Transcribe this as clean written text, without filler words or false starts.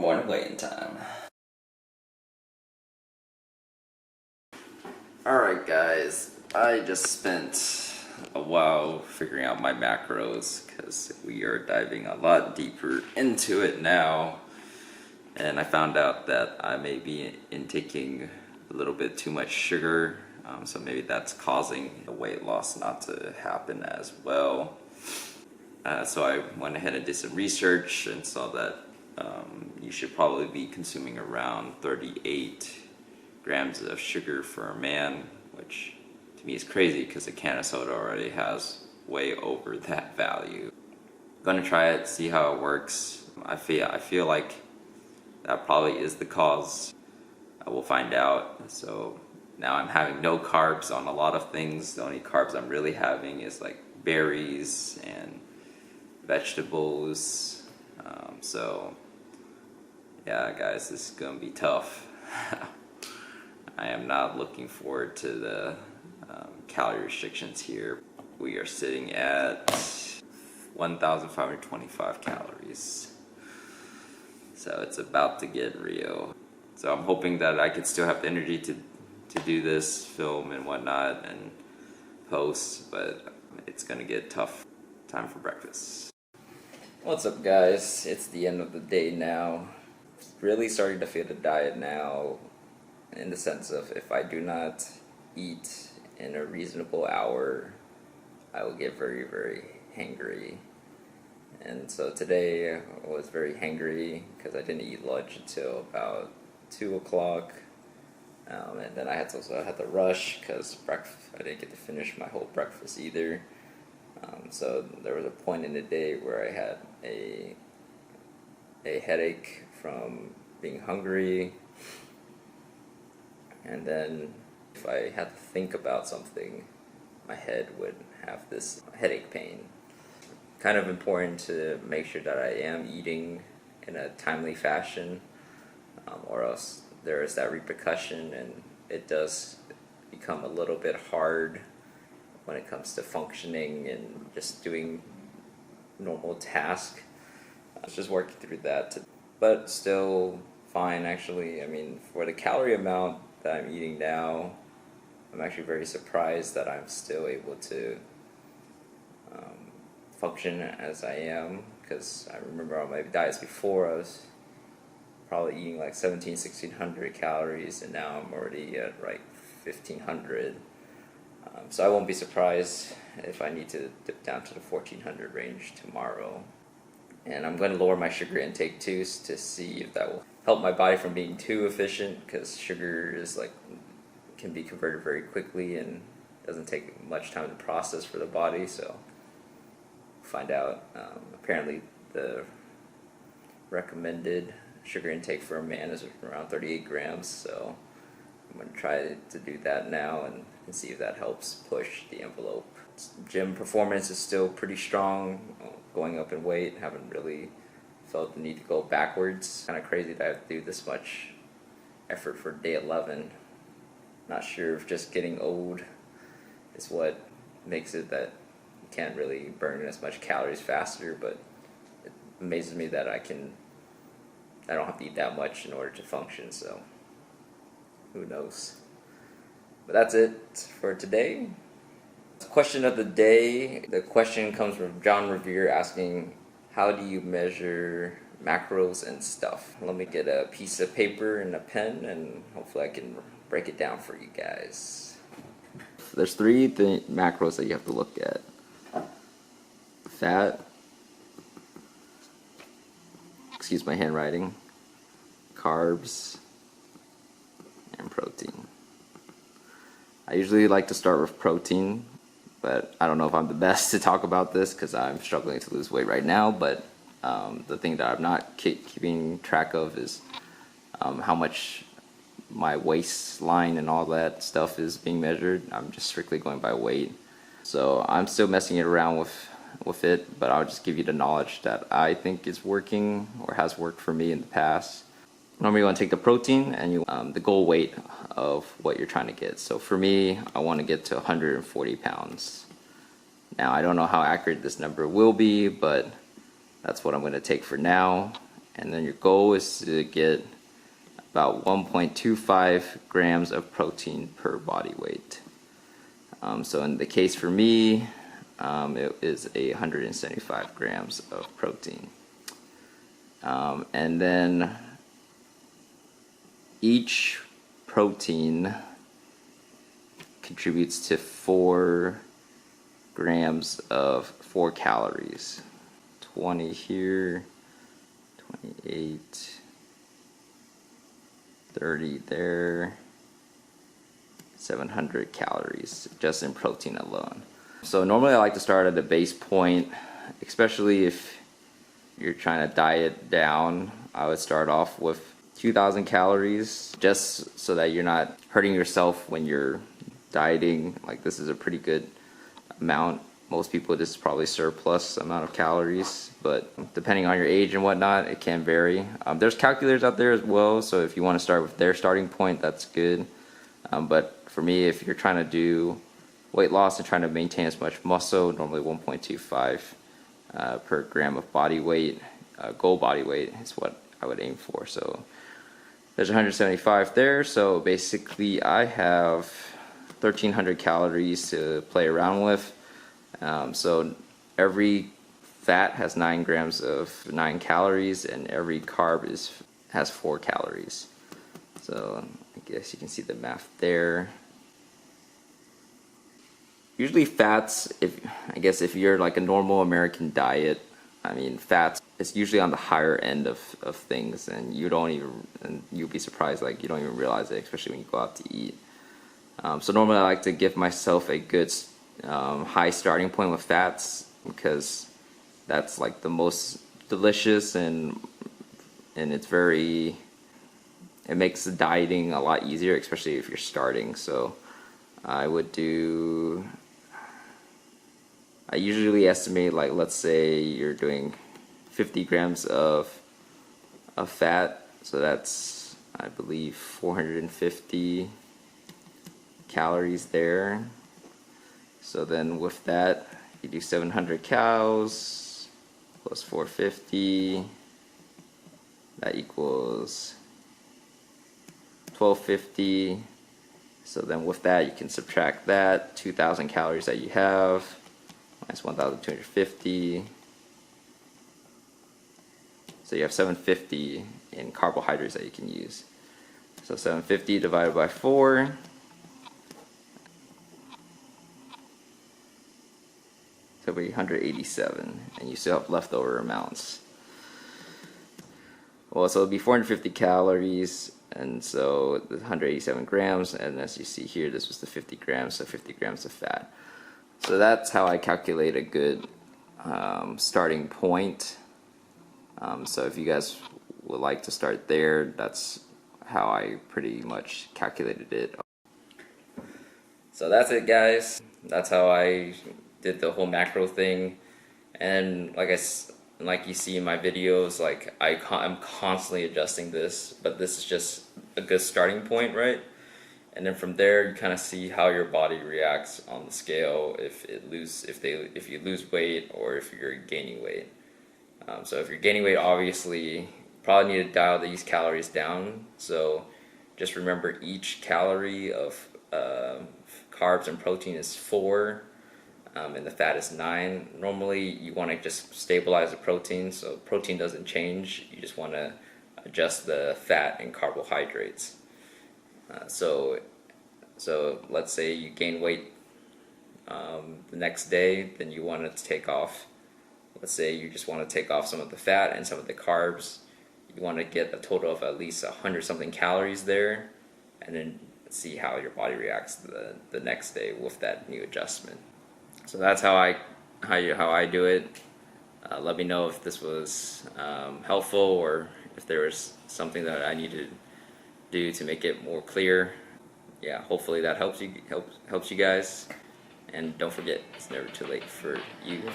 morning weigh-in time. Alright guys, I just spent a while figuring out my macros because we are diving a lot deeper into it now, and I found out that I may be intaking a little bit too much sugar, so maybe that's causing the weight loss not to happen as well. So I went ahead and did some research and saw that you should probably be consuming around 38 grams of sugar for a man, which to me is crazy because a can of soda already has way over that value. I'm gonna try it, see how it works. I feel like that probably is the cause. I will find out. So now I'm having no carbs on a lot of things. The only carbs I'm really having is like berries and vegetables. So yeah guys, this is gonna be tough. I am not looking forward to the calorie restrictions here. We are sitting at 1,525 calories. So it's about to get real. So I'm hoping that I could still have the energy to do this, film and whatnot, and post, but it's gonna get tough. Time for breakfast. What's up guys? It's the end of the day now. Really starting to feel the diet now, in the sense of if I do not eat in a reasonable hour, I will get very, very hangry. And so today I was very hangry because I didn't eat lunch until about 2 o'clock. And then I had to rush because I didn't get to finish my whole breakfast either. So there was a point in the day where I had a headache from being hungry, and then if I had to think about something, my head would have this headache pain. Kind of important to make sure that I am eating in a timely fashion, or else there is that repercussion, and it does become a little bit hard when it comes to functioning and just doing normal tasks. I was just working through that, but still fine actually. I mean, for the calorie amount that I'm eating now, I'm actually very surprised that I'm still able to function as I am, because I remember on my diets before I was probably eating like 1,700-1,600 calories, and now I'm already at like 1,500. So I won't be surprised if I need to dip down to the 1,400 range tomorrow. And I'm going to lower my sugar intake too, to see if that will help my body from being too efficient, because sugar is can be converted very quickly and doesn't take much time to process for the body. So find out. Apparently the recommended sugar intake for a man is around 38 grams, so I'm going to try to do that now and see if that helps push the envelope. Gym performance is still pretty strong, going up in weight. Haven't really felt the need to go backwards. Kind of crazy that I have to do this much effort for day 11. Not sure if just getting old is what makes it that you can't really burn as much calories faster, but it amazes me that I don't have to eat that much in order to function, so who knows. But that's it for today. Question of the day. The question comes from John Revere asking, how do you measure macros and stuff? Let me get a piece of paper and a pen, and hopefully I can break it down for you guys. There's three macros that you have to look at: fat, excuse my handwriting, carbs, and protein. I usually like to start with protein, but I don't know if I'm the best to talk about this because I'm struggling to lose weight right now. But the thing that I'm not keeping track of is how much my waistline and all that stuff is being measured. I'm just strictly going by weight. So I'm still messing it around with it, but I'll just give you the knowledge that I think is working or has worked for me in the past. Normally you want to take the protein and the goal weight of what you're trying to get. So for me, I want to get to 140 pounds. Now I don't know how accurate this number will be, but that's what I'm going to take for now. and then your goal is to get about 1.25 grams of protein per body weight. So in the case for me, it is 175 grams of protein. And then each protein contributes to 4 grams of 4 calories. 20 here, 28, 30 there, 700 calories just in protein alone. So normally I like to start at the base point, especially if you're trying to diet down. I would start off with 2,000 calories just so that you're not hurting yourself when you're dieting. Like, this is a pretty good amount. Most people, this is probably surplus amount of calories, but depending on your age and whatnot, it can vary. There's calculators out there as well, so if you want to start with their starting point, that's good. But for me, if you're trying to do weight loss and trying to maintain as much muscle, normally 1.25 per gram of body weight, goal body weight is what I would aim for. So there's 175 there, so basically I have 1,300 calories to play around with. So every fat has 9 grams of 9 calories, and every carb has 4 calories. So I guess you can see the math there. Usually fats, if you're like a normal American diet, I mean, fats, it's usually on the higher end of things, and you'll be surprised, like, you don't even realize it, especially when you go out to eat. So normally I like to give myself a good high starting point with fats, because that's like the most delicious, and it makes the dieting a lot easier, especially if you're starting. So I usually estimate, like, let's say you're doing 50 grams of fat, so that's, I believe, 450 calories there. So then with that, you do 700 calories plus 450, that equals 1250. So then with that, you can subtract that 2,000 calories that you have minus 1,250. So you have 750 in carbohydrates that you can use. So 750 divided by 4. So it'll be 187, and you still have leftover amounts. Well, so it'll be 450 calories, and so 187 grams, and as you see here, this was the 50 grams, so 50 grams of fat. So that's how I calculate a good starting point. So if you guys would like to start there, that's how I pretty much calculated it. So that's it, guys. That's how I did the whole macro thing. And like you see in my videos, like I'm constantly adjusting this, but this is just a good starting point, right? And then from there, you kind of see how your body reacts on the scale, if you lose weight or if you're gaining weight. So if you're gaining weight, obviously you probably need to dial these calories down. So just remember, each calorie of carbs and protein is 4, and the fat is 9. Normally you want to just stabilize the protein, so protein doesn't change. You just want to adjust the fat and carbohydrates. So let's say you gain weight the next day, then you want to take off. Let's say you just want to take off some of the fat and some of the carbs. You want to get a total of at least 100 something calories there, and then see how your body reacts the next day with that new adjustment. So that's how I do it. Let me know if this was helpful, or if there was something that I need to do to make it more clear. Yeah, hopefully that helps you guys. And don't forget, it's never too late for you to